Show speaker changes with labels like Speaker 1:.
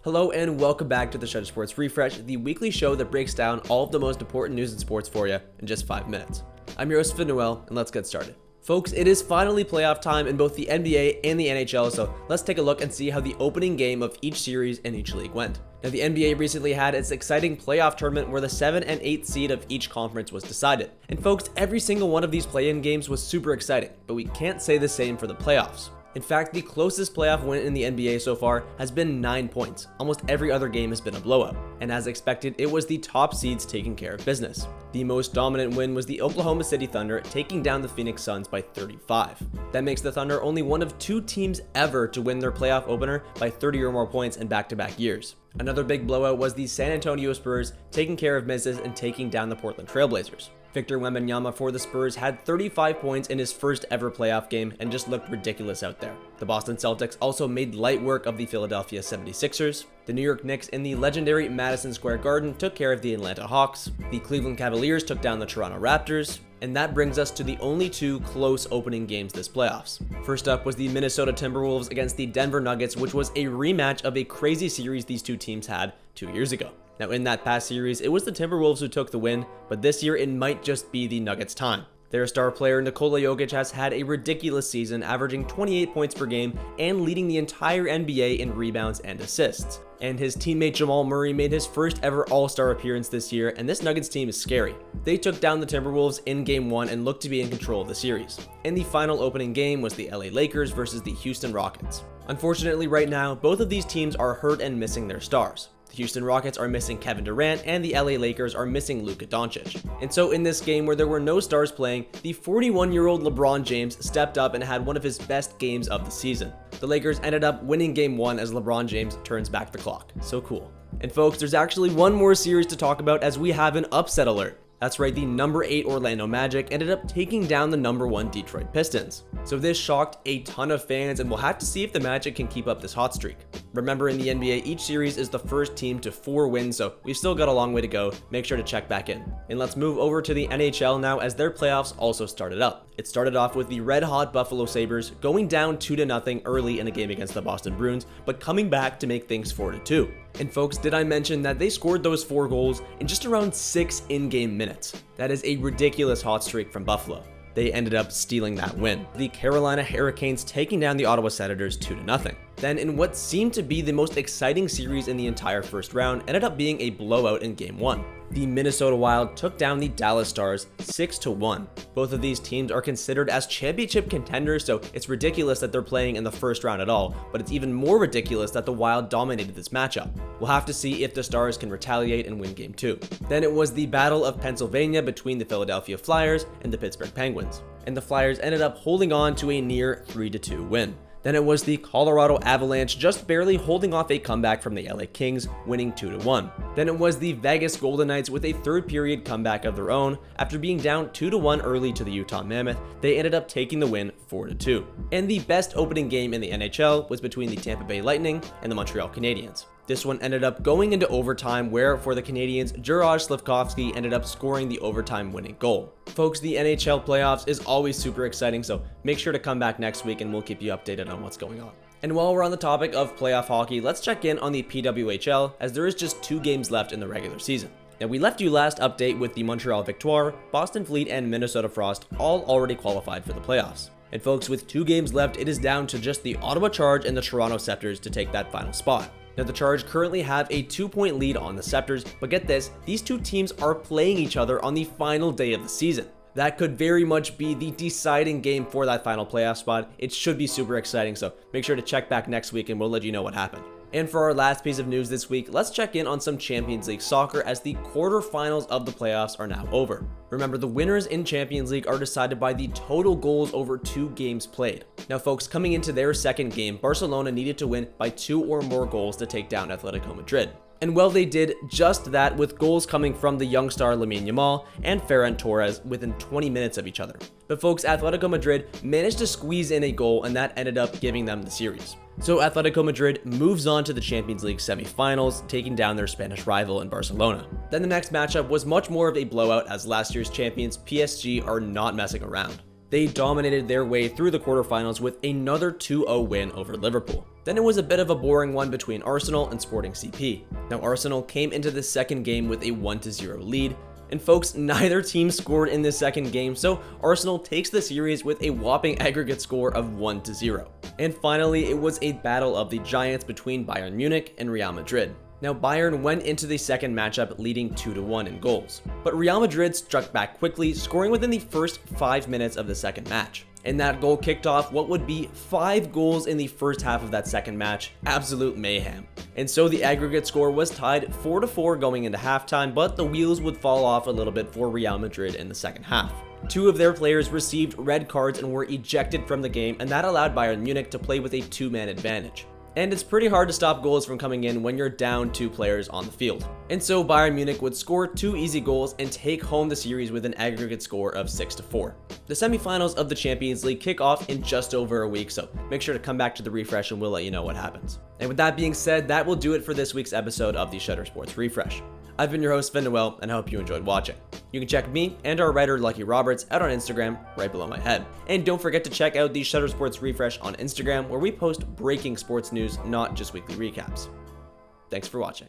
Speaker 1: Hello and welcome back to the Shutter Sports Refresh, the weekly show that breaks down all of the most important news in sports for you in just 5 minutes. I'm your host, Noel, and let's get started. Folks, it is finally playoff time in both the NBA and the NHL, so let's take a look and see how the opening game of each series in each league went. Now, the NBA recently had its exciting playoff tournament where the 7 and 8 seed of each conference was decided. And folks, every single one of these play-in games was super exciting, but we can't say the same for the playoffs. In fact, the closest playoff win in the NBA so far has been 9 points. Almost every other game has been a blowout. And as expected, it was the top seeds taking care of business. The most dominant win was the Oklahoma City Thunder taking down the Phoenix Suns by 35. That makes the Thunder only one of 2 teams ever to win their playoff opener by 30 or more points in back-to-back years. Another big blowout was the San Antonio Spurs taking care of business and taking down the Portland Trail Blazers. Victor Wembanyama for the Spurs had 35 points in his first ever playoff game and just looked ridiculous out there. The Boston Celtics also made light work of the Philadelphia 76ers. The New York Knicks in the legendary Madison Square Garden took care of the Atlanta Hawks. The Cleveland Cavaliers took down the Toronto Raptors. And that brings us to the only 2 close opening games this playoffs. First up was the Minnesota Timberwolves against the Denver Nuggets, which was a rematch of a crazy series these 2 teams had 2 years ago. Now, in that past series, it was the Timberwolves who took the win, but this year it might just be the Nuggets' time. Their star player Nikola Jokic has had a ridiculous season, averaging 28 points per game and leading the entire NBA in rebounds and assists. And his teammate Jamal Murray made his first ever All-Star appearance this year, and this Nuggets team is scary. They took down the Timberwolves in Game 1 and looked to be in control of the series. And the final opening game was the LA Lakers versus the Houston Rockets. Unfortunately, right now, both of these teams are hurt and missing their stars. The Houston Rockets are missing Kevin Durant, and the LA Lakers are missing Luka Doncic. And so in this game where there were no stars playing, the 41-year-old LeBron James stepped up and had one of his best games of the season. The Lakers ended up winning Game 1 as LeBron James turns back the clock. So cool. And folks, there's actually one more series to talk about as we have an upset alert. That's right, the number 8 Orlando Magic ended up taking down the number 1 Detroit Pistons. So this shocked a ton of fans, and we'll have to see if the Magic can keep up this hot streak. Remember, in the NBA, each series is the first team to 4 wins, so we've still got a long way to go. Make sure to check back in. And let's move over to the NHL now, as their playoffs also started up. It started off with the red-hot Buffalo Sabres going down 2-0 early in a game against the Boston Bruins, but coming back to make things 4-2. And folks, did I mention that they scored those 4 goals in just around 6 in-game minutes? That is a ridiculous hot streak from Buffalo. They ended up stealing that win. The Carolina Hurricanes taking down the Ottawa Senators 2-0. Then, in what seemed to be the most exciting series in the entire first round, ended up being a blowout in Game 1. The Minnesota Wild took down the Dallas Stars 6-1. Both of these teams are considered as championship contenders, so it's ridiculous that they're playing in the first round at all, but it's even more ridiculous that the Wild dominated this matchup. We'll have to see if the Stars can retaliate and win Game 2. Then it was the Battle of Pennsylvania between the Philadelphia Flyers and the Pittsburgh Penguins, and the Flyers ended up holding on to a near 3-2 win. Then it was the Colorado Avalanche just barely holding off a comeback from the LA Kings, winning 2-1. Then it was the Vegas Golden Knights with a third period comeback of their own. After being down 2-1 early to the Utah Mammoth, they ended up taking the win 4-2. And the best opening game in the NHL was between the Tampa Bay Lightning and the Montreal Canadiens. This one ended up going into overtime where, for the Canadiens, Juraj Slafkovsky ended up scoring the overtime winning goal. Folks, the NHL playoffs is always super exciting, so make sure to come back next week and we'll keep you updated on what's going on. And while we're on the topic of playoff hockey, let's check in on the PWHL, as there is just 2 games left in the regular season. Now, we left you last update with the Montreal Victoire, Boston Fleet, and Minnesota Frost all already qualified for the playoffs. And folks, with 2 games left, it is down to just the Ottawa Charge and the Toronto Scepters to take that final spot. Now, the Charge currently have a 2-point lead on the Scepters, but get this, these 2 teams are playing each other on the final day of the season. That could very much be the deciding game for that final playoff spot. It should be super exciting, so make sure to check back next week and we'll let you know what happened. And for our last piece of news this week, let's check in on some Champions League soccer, as the quarterfinals of the playoffs are now over. Remember, the winners in Champions League are decided by the total goals over 2 games played. Now folks, coming into their second game, Barcelona needed to win by 2 or more goals to take down Atletico Madrid. And well, they did just that, with goals coming from the young star Lamine Yamal and Ferran Torres within 20 minutes of each other. But folks, Atletico Madrid managed to squeeze in a goal, and that ended up giving them the series. So Atletico Madrid moves on to the Champions League semifinals, taking down their Spanish rival in Barcelona. Then the next matchup was much more of a blowout, as last year's champions PSG are not messing around. They dominated their way through the quarterfinals with another 2-0 win over Liverpool. Then it was a bit of a boring one between Arsenal and Sporting CP. Now Arsenal came into the second game with a 1-0 lead, and folks, neither team scored in this second game, so Arsenal takes the series with a whopping aggregate score of 1-0. And finally, it was a battle of the giants between Bayern Munich and Real Madrid. Now Bayern went into the second matchup leading 2-1 in goals, but Real Madrid struck back quickly, scoring within the first 5 minutes of the second match. And that goal kicked off what would be 5 goals in the first half of that second match. Absolute mayhem. And so the aggregate score was tied 4-4 going into halftime, but the wheels would fall off a little bit for Real Madrid in the second half. 2 of their players received red cards and were ejected from the game, and that allowed Bayern Munich to play with a 2-man advantage. And it's pretty hard to stop goals from coming in when you're down 2 players on the field. And so Bayern Munich would score 2 easy goals and take home the series with an aggregate score of 6-4. The semifinals of the Champions League kick off in just over a week, so make sure to come back to the refresh and we'll let you know what happens. And with that being said, that will do it for this week's episode of the Shutter Sports Refresh. I've been your host, Finn Noel, and I hope you enjoyed watching. You can check me and our writer Lucky Roberts out on Instagram right below my head. And don't forget to check out the Shutter Sports Refresh on Instagram, where we post breaking sports news, not just weekly recaps. Thanks for watching.